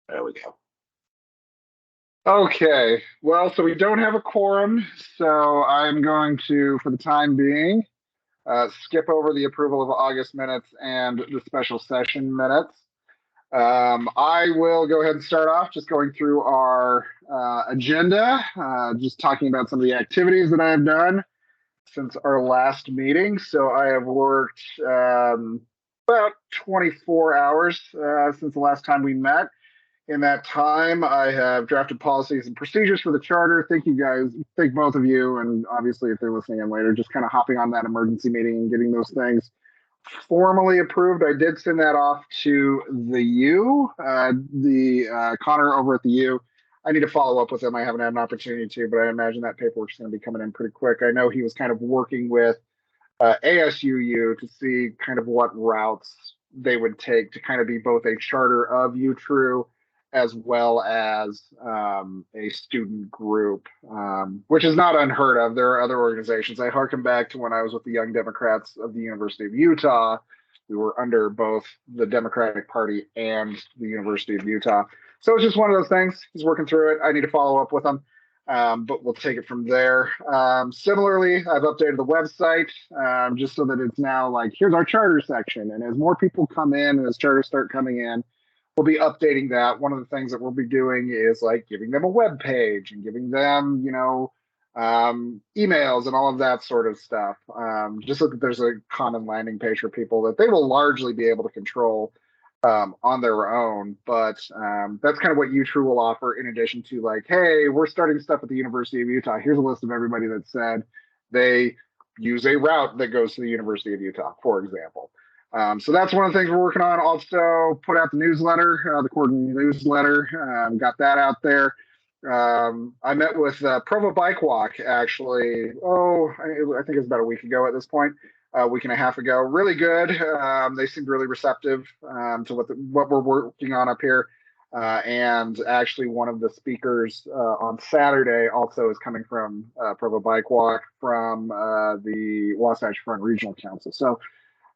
There we go. Okay, well, so we don't have a quorum, so I'm going to, for the time being, skip over the approval of August minutes and the special session minutes. I will go ahead and start off just going through our agenda, just talking about some of the activities that I have done since our last meeting. So I have worked about 24 hours since the last time we met. In that time, I have drafted policies and procedures for the charter. Thank you guys, thank both of you, and obviously if they're listening in later, just kind of hopping on that emergency meeting and getting those things formally approved. I did send that off to the U, Connor over at the U. I need to follow up with him. I haven't had an opportunity to, but I imagine that paperwork's going to be coming in pretty quick. I know he was kind of working with ASUU to see kind of what routes they would take to kind of be both a charter of UTRU as well as a student group, which is not unheard of. There are other organizations. I harken back to when I was with the Young Democrats of the University of Utah. We were under both the Democratic Party and the University of Utah. So it's just one of those things. He's working through it. I need to follow up with him. But we'll take it from there. Similarly, I've updated the website just so that it's now like, here's our charter section. And as more people come in and as charters start coming in, we'll be updating that. One of the things that we'll be doing is like giving them a web page and giving them, emails and all of that sort of stuff. Just so that there's a common landing page for people that they will largely be able to control on their own. But that's kind of what UTRU will offer in addition to like, hey, we're starting stuff at the University of Utah. Here's a list of everybody that said they use a route that goes to the University of Utah, for example. So that's one of the things we're working on. Also, put out the newsletter, the quarterly newsletter. Got that out there. I met with Provo Bike Walk actually. Oh, I think it was about a week ago at this point, a week and a half ago. Really good. They seemed really receptive to what we're working on up here. And actually, one of the speakers on Saturday also is coming from Provo Bike Walk from the Wasatch Front Regional Council. So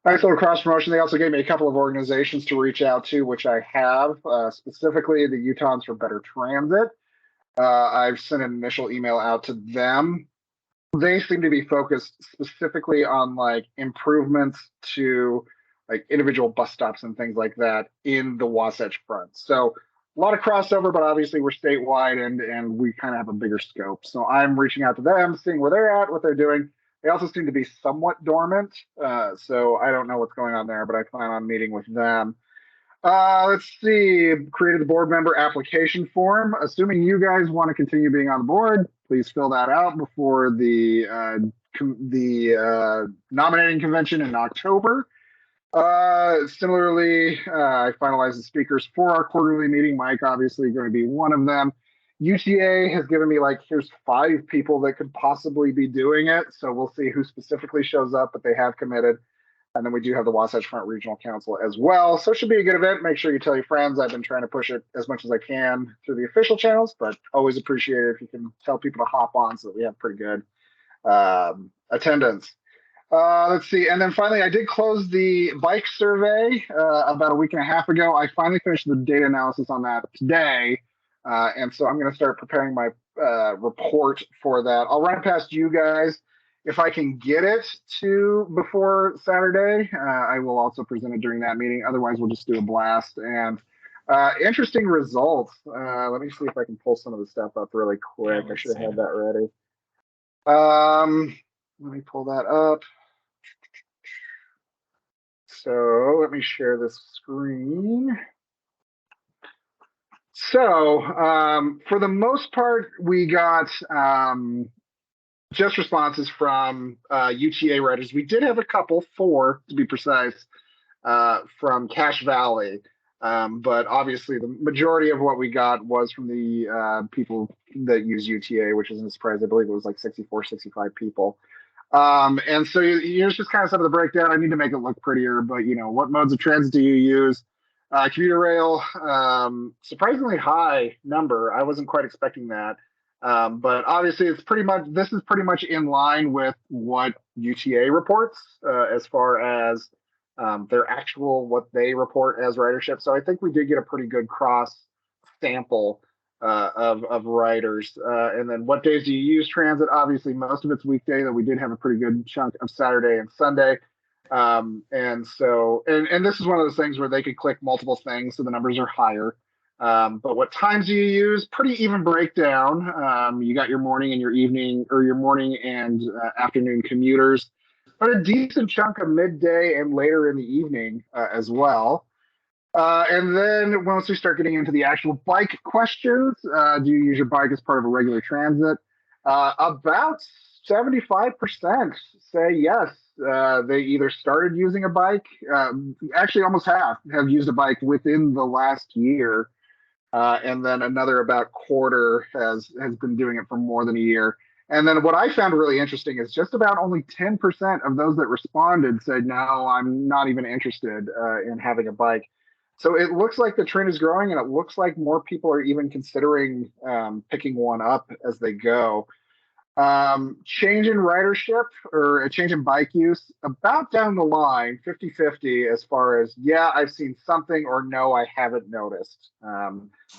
nice little cross promotion. They also gave me a couple of organizations to reach out to, which I have, specifically the Utahns for Better Transit. I've sent an initial email out to them. They seem to be focused specifically on like improvements to like individual bus stops and things like that in the Wasatch Front. So a lot of crossover, but obviously we're statewide and we kind of have a bigger scope. So I'm reaching out to them, seeing where they're at, what they're doing. They also seem to be somewhat dormant, so I don't know what's going on there, but I plan on meeting with them. Let's see. Created the board member application form. Assuming you guys want to continue being on the board, please fill that out before the nominating convention in October. Similarly, I finalized the speakers for our quarterly meeting. Mike, obviously, going to be one of them. UTA has given me like, here's 5 people that could possibly be doing it. So we'll see who specifically shows up, but they have committed. And then we do have the Wasatch Front Regional Council as well. So it should be a good event. Make sure you tell your friends. I've been trying to push it as much as I can through the official channels, but always appreciate it if you can tell people to hop on so that we have pretty good attendance. Let's see. And then finally, I did close the bike survey about a week and a half ago. I finally finished the data analysis on that today. And so I'm going to start preparing my report for that. I'll run it past you guys. If I can get it to before Saturday, I will also present it during that meeting. Otherwise, we'll just do a blast. And interesting results. Let me see if I can pull some of the stuff up really quick. I should have had that ready. Let me pull that up. So let me share this screen. So for the most part, we got just responses from UTA writers. We did have a couple, 4 to be precise, from Cache Valley. But obviously the majority of what we got was from the people that use UTA, which isn't a surprise. I believe it was like 64, 65 people. And so here's just kind of some of the breakdown. I need to make it look prettier, but what modes of transit do you use? Commuter rail, surprisingly high number. I wasn't quite expecting that. But obviously this is pretty much in line with what UTA reports as far as their actual what they report as ridership. So I think we did get a pretty good cross sample of riders. And then what days do you use transit? Obviously, most of it's weekday, though we did have a pretty good chunk of Saturday and Sunday. And so, and this is one of those things where they could click multiple things, so the numbers are higher. But what times do you use? Pretty even breakdown. You got your morning and your evening, or your morning and afternoon commuters, but a decent chunk of midday and later in the evening as well. And then once we start getting into the actual bike questions, do you use your bike as part of a regular transit? About 75% say yes. They either started using a bike, actually almost half have used a bike within the last year. And then another about quarter has been doing it for more than a year. And then what I found really interesting is just about only 10% of those that responded said, no, I'm not even interested in having a bike. So it looks like the trend is growing, and it looks like more people are even considering picking one up as they go. Change in ridership or a change in bike use, about down the line, 50-50 as far as, yeah, I've seen something, or no, I haven't noticed.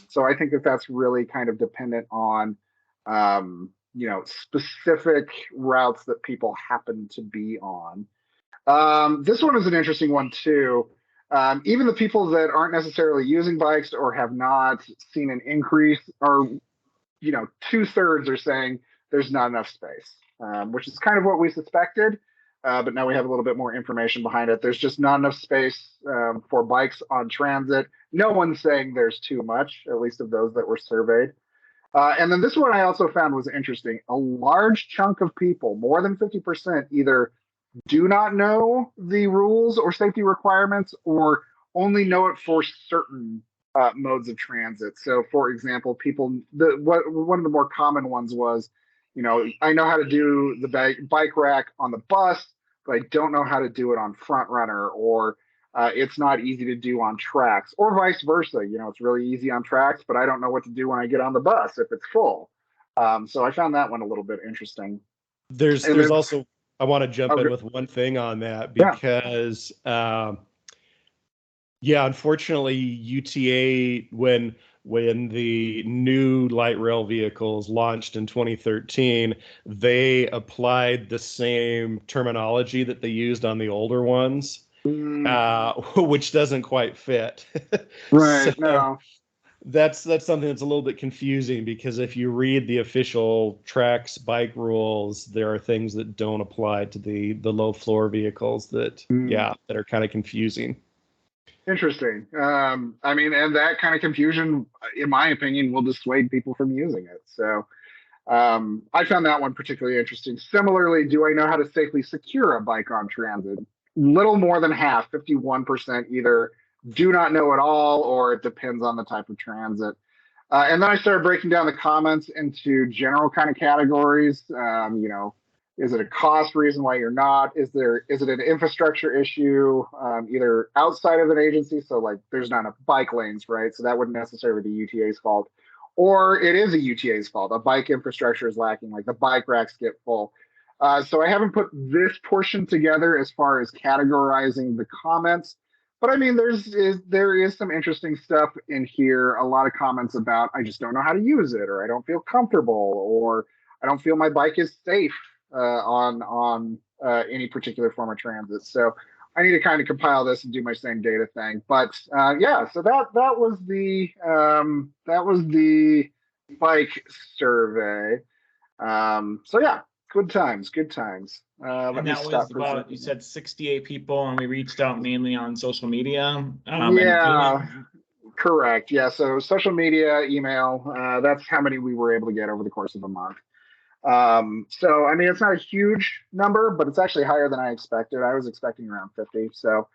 So I think that that's really kind of dependent on, specific routes that people happen to be on. This one is an interesting one too. Even the people that aren't necessarily using bikes or have not seen an increase are, 2/3 are saying there's not enough space, which is kind of what we suspected. But now we have a little bit more information behind it. There's just not enough space for bikes on transit. No one's saying there's too much, at least of those that were surveyed. And then this one I also found was interesting. A large chunk of people, more than 50%, either do not know the rules or safety requirements, or only know it for certain modes of transit. So, for example, one of the more common ones was, I know how to do the bike rack on the bus, but I don't know how to do it on front runner, or it's not easy to do on tracks, or vice versa. It's really easy on tracks, but I don't know what to do when I get on the bus if it's full. So I found that one a little bit interesting. There's also, I want to jump in with one thing on that, because unfortunately UTA, when the new light rail vehicles launched in 2013, they applied the same terminology that they used on the older ones, which doesn't quite fit. Right. No. That's something that's a little bit confusing, because if you read the official tracks bike rules, there are things that don't apply to the low floor vehicles that are kind of confusing. Interesting. And that kind of confusion, in my opinion, will dissuade people from using it. So I found that one particularly interesting. Similarly, do I know how to safely secure a bike on transit? Little more than half, 51%, either do not know at all, or it depends on the type of transit. And then I started breaking down the comments into general kind of categories. Is it a cost reason why you're not? Is it an infrastructure issue, either outside of an agency? So like there's not enough bike lanes, right? So that wouldn't necessarily be UTA's fault. Or it is a UTA's fault. A bike infrastructure is lacking, like the bike racks get full. So I haven't put this portion together as far as categorizing the comments. But I mean, there is some interesting stuff in here. A lot of comments about, I just don't know how to use it, or I don't feel comfortable, or I don't feel my bike is safe on any particular form of transit. So I need to kind of compile this and do my same data thing. But so that was the bike survey. So yeah, good times. And that was about, you said 68 people, and we reached out mainly on social media. Correct. Yeah, so social media, email, that's how many we were able to get over the course of a month. So I mean, it's not a huge number, but it's actually higher than I expected. I was expecting around 50. So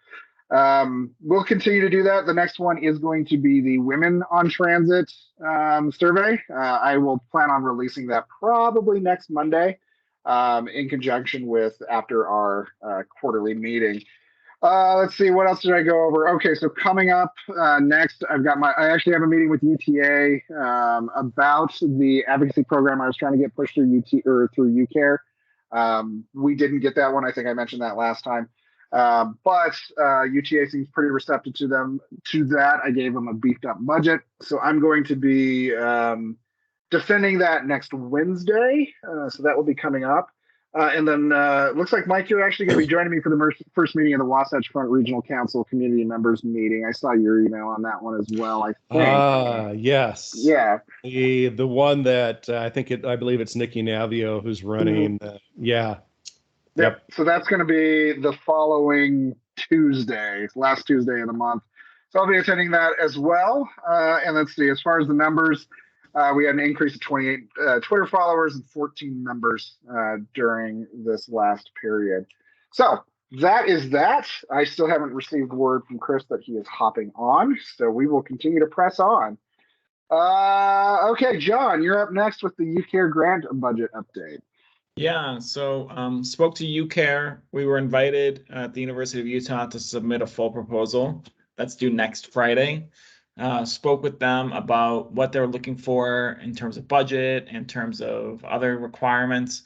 we'll continue to do that. The next one is going to be the Women on Transit survey. I will plan on releasing that probably next Monday, in conjunction with after our quarterly meeting. Let's see, what else did I go over? Okay, so coming up next, I actually have a meeting with UTA about the advocacy program I was trying to get pushed through UCare. We didn't get that one. I think I mentioned that last time. But UTA seems pretty receptive to that. I gave them a beefed up budget, so I'm going to be defending that next Wednesday. So that will be coming up. And then looks like, Mike, you're actually going to be joining me for the first meeting of the Wasatch Front Regional Council Community Members Meeting. I saw your email on that one as well, I think. Yes. Yeah. The one that I believe it's Nikki Navio who's running. Yeah. Yep. So that's going to be the following Tuesday, last Tuesday of the month. So I'll be attending that as well. And let's see, as far as the numbers, we had an increase of 28 Twitter followers and 14 members during this last period. So that is that. I still haven't received word from Chris that he is hopping on. So we will continue to press on. Okay, John, you're up next with the UCARE grant budget update. Yeah, so spoke to UCARE. We were invited at the University of Utah to submit a full proposal. That's due next Friday. Spoke with them about what they're looking for in terms of budget, in terms of other requirements.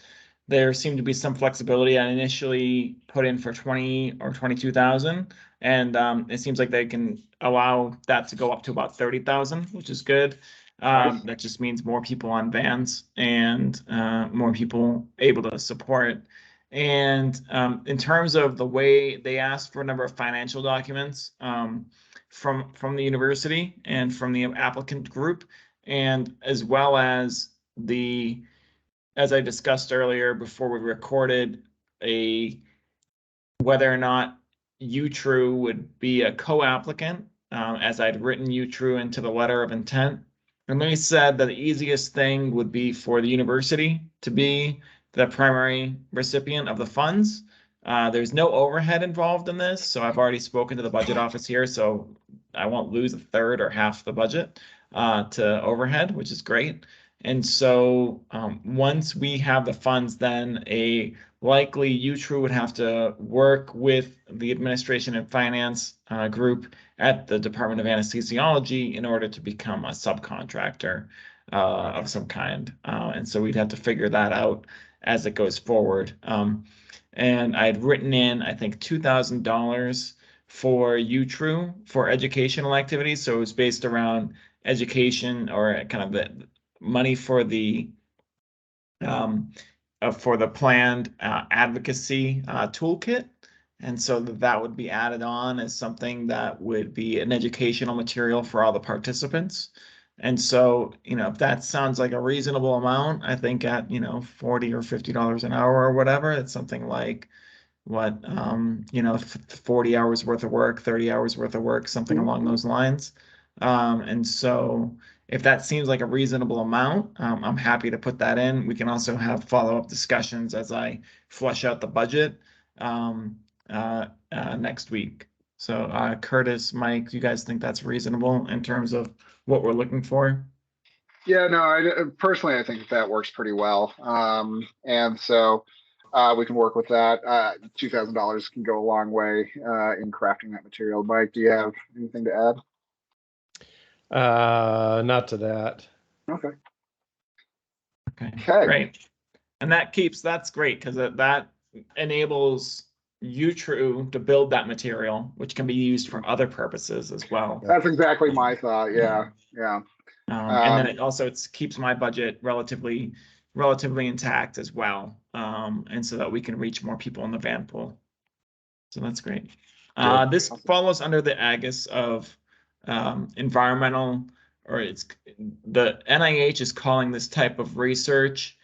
There seemed to be some flexibility. I initially put in for 20 or 22,000, and it seems like they can allow that to go up to about 30,000, which is good. Nice. That just means more people on vans and more people able to support. And in terms of the way they asked for a number of financial documents from the university and from the applicant group, and as well as as I discussed earlier before we recorded, whether or not UTRU would be a co-applicant, as I'd written UTRU into the letter of intent. And they said that the easiest thing would be for the university to be the primary recipient of the funds. There's no overhead involved in this, so I've already spoken to the budget office here, so I won't lose a third or half the budget to overhead, which is great. And so once we have the funds, then likely UTRU would have to work with the administration and finance group at the Department of Anesthesiology in order to become a subcontractor of some kind. And so we'd have to figure that out as it goes forward. And I'd written in, I think, $2,000 for UTRU for educational activities. So it was based around education, or kind of the money for the planned advocacy toolkit. And so that would be added on as something that would be an educational material for all the participants. And so, if that sounds like a reasonable amount, I think at, $40 or $50 an hour or whatever, it's something like 40 hours worth of work, 30 hours worth of work, something along those lines. And so if that seems like a reasonable amount, I'm happy to put that in. We can also have follow-up discussions as I flush out the budget next week. So Curtis, Mike, do you guys think that's reasonable in terms of what we're looking for? Yeah, no, personally, I think that works pretty well. And so we can work with that. $2,000 can go a long way in crafting that material. Mike, do you have anything to add? Not to that. Okay. Great. And that's great, because that enables UTRU to build that material, which can be used for other purposes as well. That's exactly my thought. Yeah. And then it keeps my budget relatively intact as well, and so that we can reach more people in the van pool. So that's great. This follows under the aegis of environmental, or the NIH is calling this type of research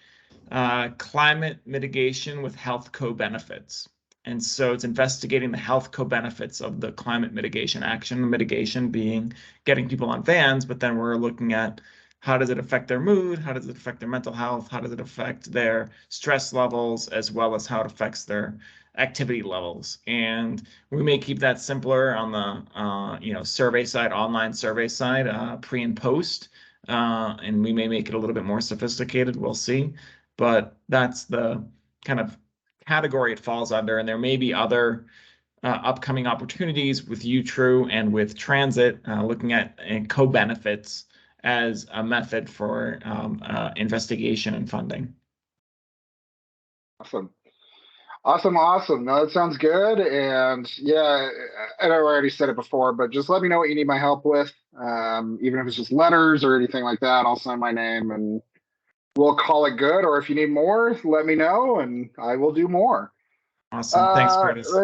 climate mitigation with health co-benefits. And so it's investigating the health co-benefits of the climate mitigation action, the mitigation being getting people on vans, but then we're looking at how does it affect their mood, how does it affect their mental health, how does it affect their stress levels, as well as how it affects their activity levels. And we may keep that simpler on the survey side, online survey side, pre and post, and we may make it a little bit more sophisticated. We'll see, but that's the kind of category it falls under. And there may be other upcoming opportunities with UTRU and with transit, looking at co-benefits as a method for investigation and funding. Awesome. Awesome, awesome. No, that sounds good. And yeah, I know I already said it before, but just let me know what you need my help with. Even if it's just letters or anything like that, I'll sign my name and we'll call it good. Or if you need more, let me know and I will do more. Awesome. Thanks, Curtis.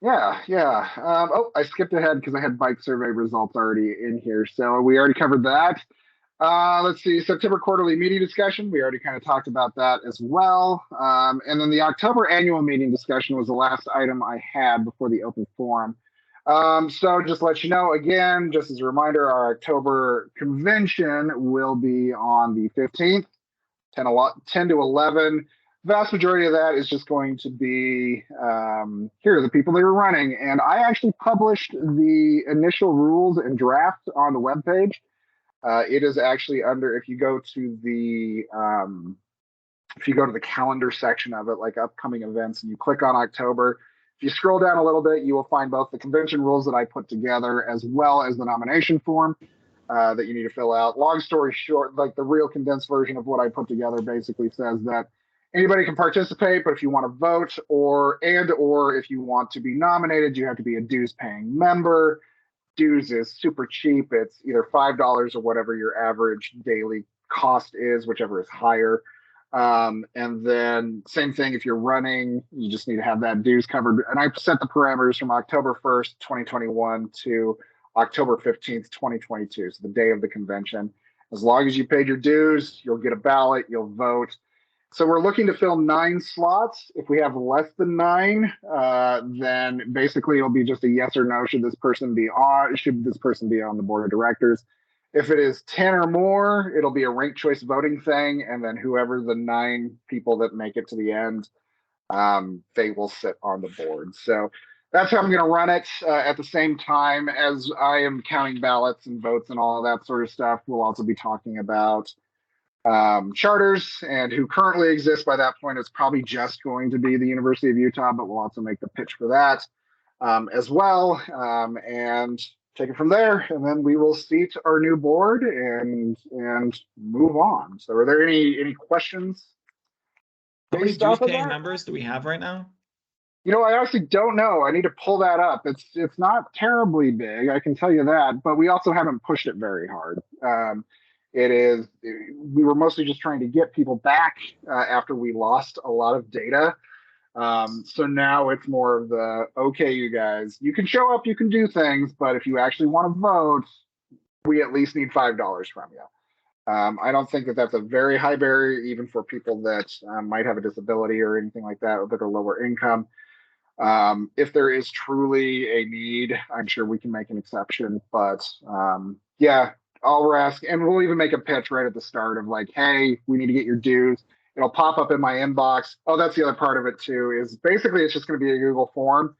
Yeah, yeah. Oh, I skipped ahead because I had bike survey results already in here. So we already covered that. Let's see, September quarterly meeting discussion. We already kind of talked about that as well. And then the October annual meeting discussion was the last item I had before the open forum. So just to let you know, again, just as a reminder, our October convention will be on the 15th, 10 to 11. Vast majority of that is just going to be, here are the people that are running. And I actually published the initial rules and draft on the webpage. It is actually under, if you go to the calendar section of it, like upcoming events, and you click on October, if you scroll down a little bit, you will find both the convention rules that I put together as well as the nomination form that you need to fill out. Long story short, like the real condensed version of what I put together basically says that anybody can participate, but if you want to vote or if you want to be nominated, you have to be a dues paying member. Dues is super cheap. It's either $5 or whatever your average daily cost is, whichever is higher. And then same thing, if you're running, you just need to have that dues covered. And I set the parameters from October 1st, 2021 to October 15th, 2022. So the day of the convention. As long as you paid your dues, you'll get a ballot, you'll vote. So we're looking to fill 9 slots. If we have less than 9, then basically it'll be just a yes or no. Should this person be on the board of directors? If it is 10 or more, it'll be a ranked choice voting thing. And then whoever the 9 people that make it to the end, they will sit on the board. So that's how I'm going to run it. At the same time as I am counting ballots and votes and all of that sort of stuff, we'll also be talking about charters, and who currently exists by that point is probably just going to be the University of Utah, but we'll also make the pitch for that as well, and take it from there. And then we will seat our new board and move on. So are there any questions? How many dues paying members do we have right now? You know, I actually don't know. I need to pull that up. It's not terribly big, I can tell you that, but we also haven't pushed it very hard. We were mostly just trying to get people back after we lost a lot of data. So now it's more of the, okay, you guys, you can show up, you can do things, but if you actually want to vote, we at least need $5 from you. I don't think that that's a very high barrier, even for people that might have a disability or anything like that, or that are lower income. If there is truly a need, I'm sure we can make an exception, but yeah, I'll ask, and we'll even make a pitch right at the start of like, hey, we need to get your dues. It'll pop up in my inbox. Oh, that's the other part of it too, is basically it's just going to be a Google form,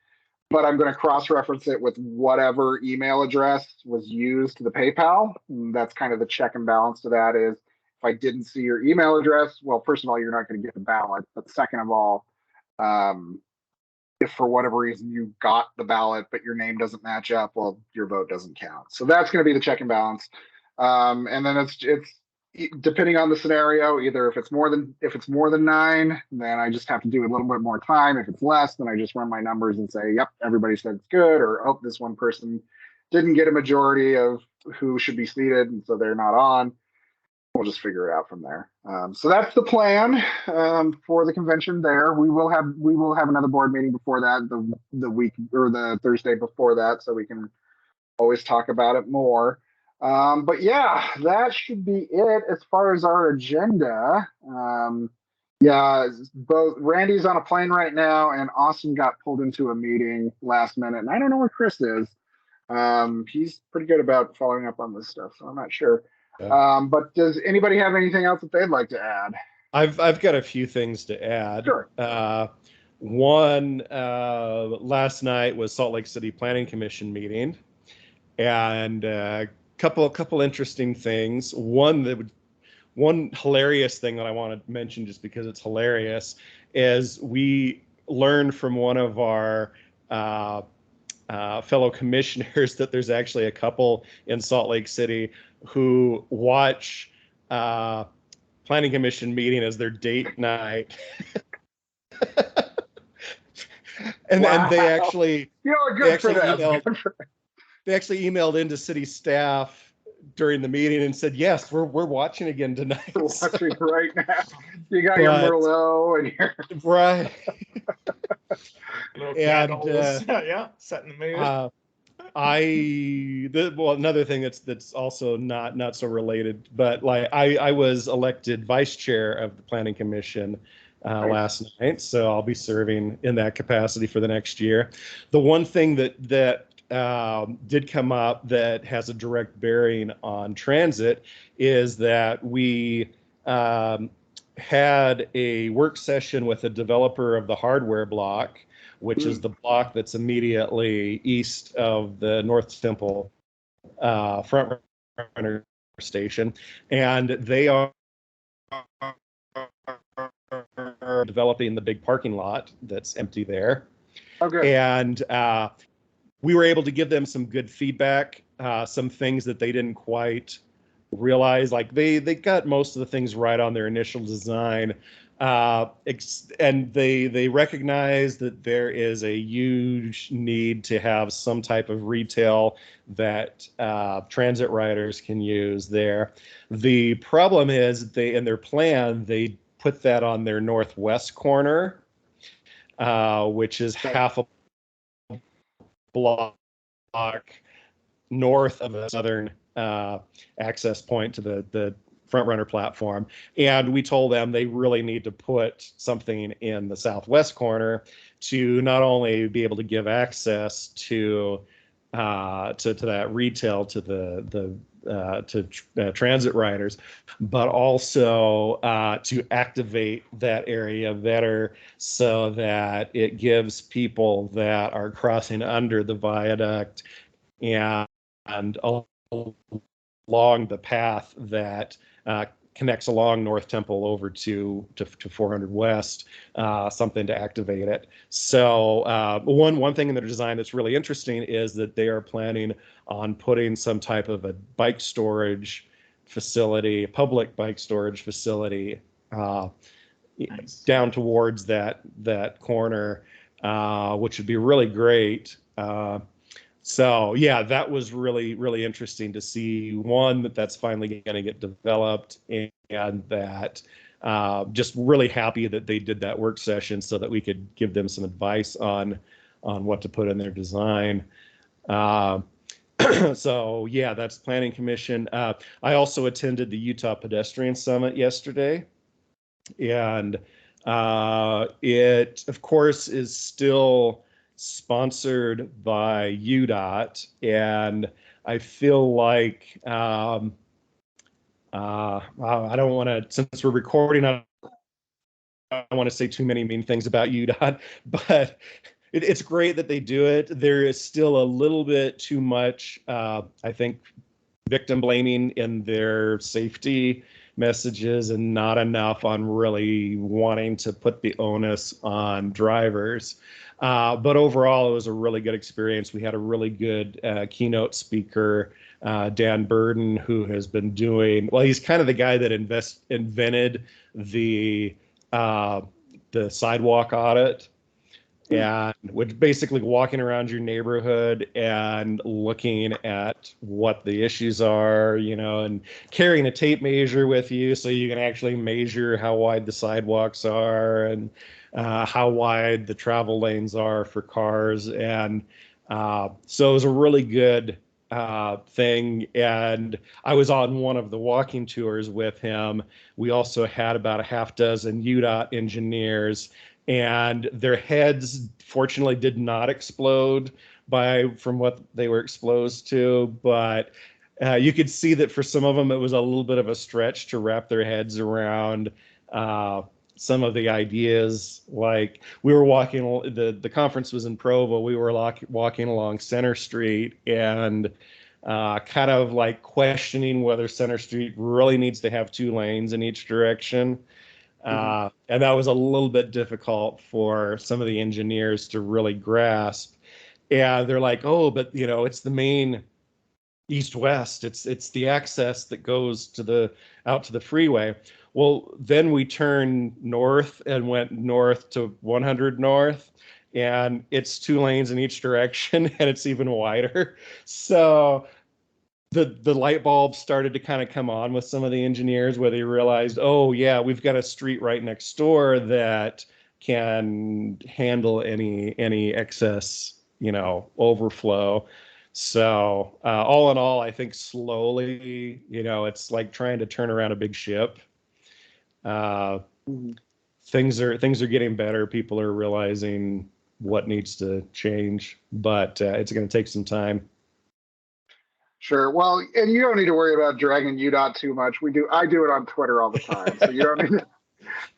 but I'm going to cross-reference it with whatever email address was used to the PayPal. And that's kind of the check and balance to that is if I didn't see your email address, well, first of all, you're not going to get the ballot. But second of all, if for whatever reason you got the ballot, but your name doesn't match up, well, your vote doesn't count. So that's going to be the check and balance. And then it's depending on the scenario, either if it's more than 9, then I just have to do a little bit more time. If it's less, then I just run my numbers and say, yep, everybody said it's good, or oh, this one person didn't get a majority of who should be seated, and so they're not on. We'll just figure it out from there. So that's the plan for the convention. There, we will have another board meeting before that, the week or the Thursday before that, so we can always talk about it more. But yeah, that should be it as far as our agenda. Yeah, both Randy's on a plane right now, and Austin got pulled into a meeting last minute, and I don't know where Chris is. He's pretty good about following up on this stuff, so I'm not sure. Yeah. But does anybody have anything else that they'd like to add? I've got a few things to add. Sure. One, last night was Salt Lake City Planning Commission meeting, and couple interesting things. One hilarious thing that I want to mention just because it's hilarious is we learned from one of our fellow commissioners that there's actually a couple in Salt Lake City who watch Planning Commission meeting as their date night. And Wow. and they actually Good for them. they actually emailed into city staff during the meeting and said, yes, we're watching again tonight. We're watching right now. You got your Merlot and your right. Little And candles. Yeah, setting the mood. Well, another thing that's also not so related, but like I was elected vice chair of the planning commission last night, so I'll be serving in that capacity for the next year. The one thing that did come up that has a direct bearing on transit is that we had a work session with a developer of the hardware block, which is the block that's immediately east of the North Temple front runner station, and they are developing the big parking lot that's empty there. Okay. And we were able to give them some good feedback, some things that they didn't quite realize. Like they got most of the things right on their initial design, and they recognize that there is a huge need to have some type of retail that transit riders can use there. The problem is in their plan, they put that on their northwest corner, which is half a block north of the southern access point to the front runner platform. And we told them they really need to put something in the southwest corner to not only be able to give access to that retail to the transit riders, but also to activate that area better so that it gives people that are crossing under the viaduct and along the path that connects along North Temple over to 400 West, something to activate it. So one thing in the design that's really interesting is that they are planning on putting some type of a bike storage facility, public bike storage facility, nice, down towards that corner, which would be really great. So yeah, that was really interesting to see, one, that's finally going to get developed, and that just really happy that they did that work session so that we could give them some advice on what to put in their design. So yeah, that's Planning Commission. I also attended the Utah Pedestrian Summit yesterday, and it of course is still sponsored by UDOT, and I feel like I don't want to, since we're recording, I don't want to say too many mean things about UDOT, but it's great that they do it. There is still a little bit too much, I think, victim blaming in their safety messages and not enough on really wanting to put the onus on drivers. But overall, it was a really good experience. We had a really good keynote speaker, Dan Burden, who has been doing, well, he's kind of the guy that invented the sidewalk audit. And which basically walking around your neighborhood and looking at what the issues are, and carrying a tape measure with you so you can actually measure how wide the sidewalks are and how wide the travel lanes are for cars. And so it was a really good thing. And I was on one of the walking tours with him. We also had about a half dozen UDOT engineers, and their heads fortunately did not explode from what they were exposed to, but you could see that for some of them it was a little bit of a stretch to wrap their heads around some of the ideas. Like we were walking, the conference was in Provo, we were walking along Center Street and kind of like questioning whether Center Street really needs to have 2 lanes in each direction. And that was a little bit difficult for some of the engineers to really grasp. And they're like, oh, but it's the main east-west. It's the access that goes out to the freeway. Well, then we turned north and went north to 100 North. and it's 2 lanes in each direction, and it's even wider. So the light bulbs started to kind of come on with some of the engineers, where they realized, oh yeah, we've got a street right next door that can handle any excess, overflow. So all in all, I think slowly, it's like trying to turn around a big ship. uh, things are getting better. People are realizing what needs to change, but it's going to take some time. Sure. Well, and you don't need to worry about dragging UDOT too much. I do it on Twitter all the time, so you don't need to.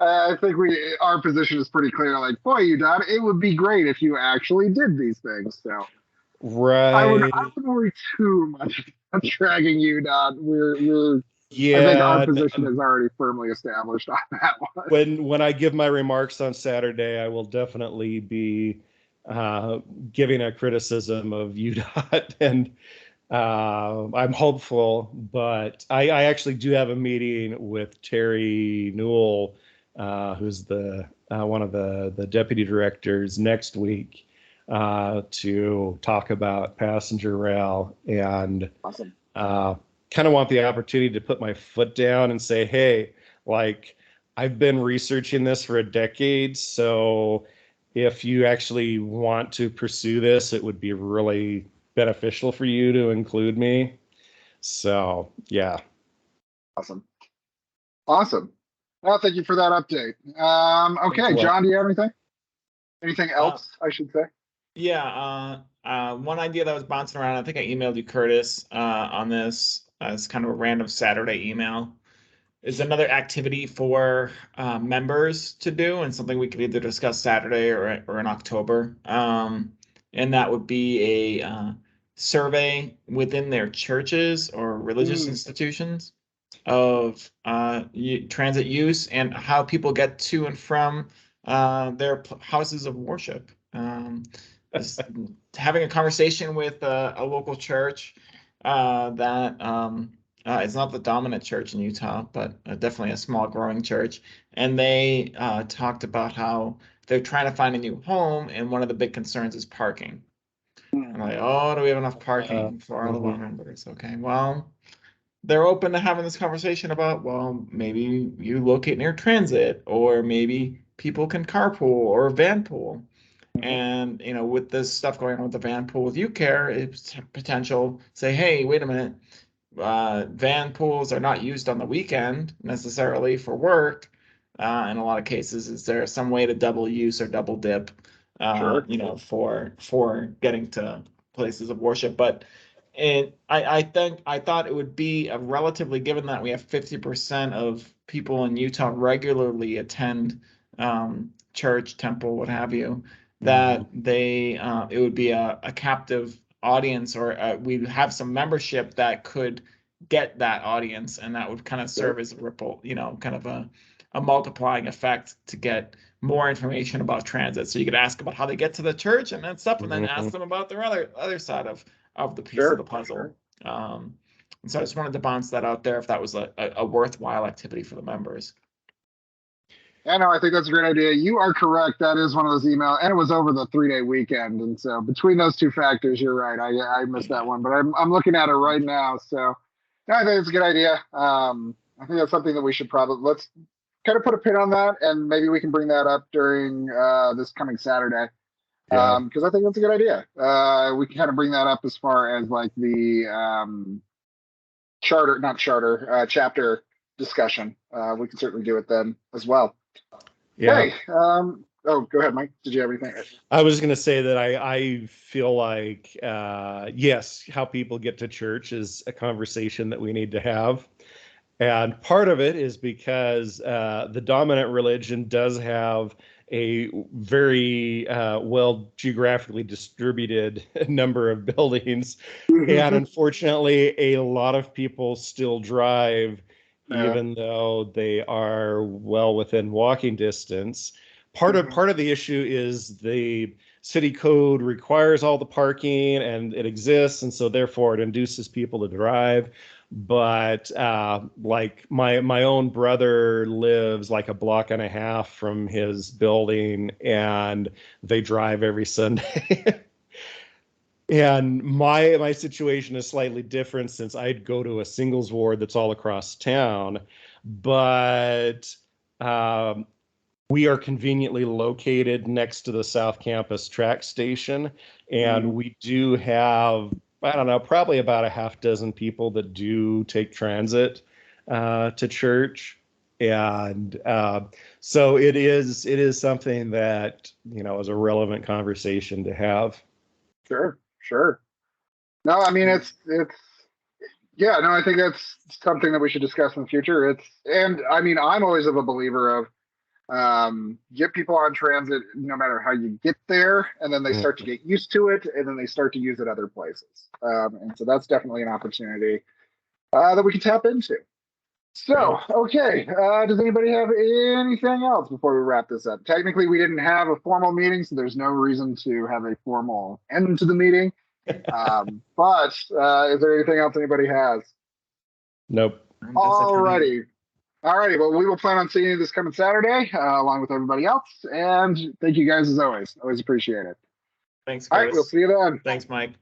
I think our position is pretty clear. Like, boy, UDOT, it would be great if you actually did these things. So I Right. wouldn't worry too much about dragging UDOT. I think our Yeah. position is already firmly established on that one. When I give my remarks on Saturday, I will definitely be giving a criticism of UDOT, and I'm hopeful, but I actually do have a meeting with Terry Newell, who's the one of the deputy directors, next week, to talk about passenger rail, and Awesome. kind of want the opportunity to put my foot down and say, hey, like, I've been researching this for a decade, so if you actually want to pursue this, it would be really beneficial for you to include me. So, yeah. Awesome. Awesome. Well, thank you for that update. Okay, John, do you have anything? Anything else, I should say? Yeah, one idea that was bouncing around, I think I emailed you, Curtis, on this as kind of a random Saturday email, is another activity for members to do, and something we could either discuss Saturday or in October. And that would be a survey within their churches or religious institutions of transit use and how people get to and from their houses of worship. Just having a conversation with a local church that it's not the dominant church in Utah, but definitely a small growing church. And they talked about how they're trying to find a new home, and one of the big concerns is parking. I'm like, oh, do we have enough parking for all of our members? Okay, well, they're open to having this conversation about, well, maybe you locate near transit, or maybe people can carpool or vanpool. And with this stuff going on with the vanpool with UCare, it's potential say, hey, wait a minute, van pools are not used on the weekend necessarily for work. In a lot of cases, is there some way to double use or double dip, Sure. for getting to places of worship? But I thought it would be a relatively, given that we have 50% of people in Utah regularly attend church, temple, what have you, that it would be a captive audience, or we have some membership that could get that audience, and that would kind of serve as a ripple, kind of a multiplying effect to get more information about transit. So you could ask about how they get to the church and then stuff, and then ask them about their other side of the piece of the puzzle. And so I just wanted to bounce that out there if that was a worthwhile activity for the members. Yeah, no, I think that's a great idea. You are correct. That is one of those emails, and it was over the 3-day weekend. And so between those two factors, you're right. I missed that one, but I'm looking at it right now. So no, I think it's a good idea. I think that's something that we should let's kind of put a pin on that, and maybe we can bring that up during this coming Saturday. Because I think that's a good idea. We can kind of bring that up as far as like the chapter discussion. We can certainly do it then as well. Yeah. Hey, go ahead, Mike. Did you have anything? I was going to say that I feel like, yes, how people get to church is a conversation that we need to have. And part of it is because the dominant religion does have a very well geographically distributed number of buildings. And unfortunately, a lot of people still drive, even though they are well within walking distance. Part of the issue is the city code requires all the parking, and it exists, and so therefore it induces people to drive. but like my own brother lives like a block and a half from his building, and they drive every Sunday. And my situation is slightly different since I'd go to a singles ward that's all across town, but we are conveniently located next to the South Campus track station, and we do have, I don't know, probably about a half dozen people that do take transit to church. And so it is something that, is a relevant conversation to have. Sure. No, I mean, yeah, no, I think that's something that we should discuss in the future. And I mean, I'm always of a believer of, get people on transit no matter how you get there, and then they start to get used to it, and then they start to use it other places. And so that's definitely an opportunity that we can tap into. So, okay, does anybody have anything else before we wrap this up? Technically, we didn't have a formal meeting, so there's no reason to have a formal end to the meeting. But is there anything else anybody has? Nope. Alrighty. Well, we will plan on seeing you this coming Saturday, along with everybody else. And thank you guys as always. Always appreciate it. Thanks, All Chris. right, we'll see you then. Thanks, Mike.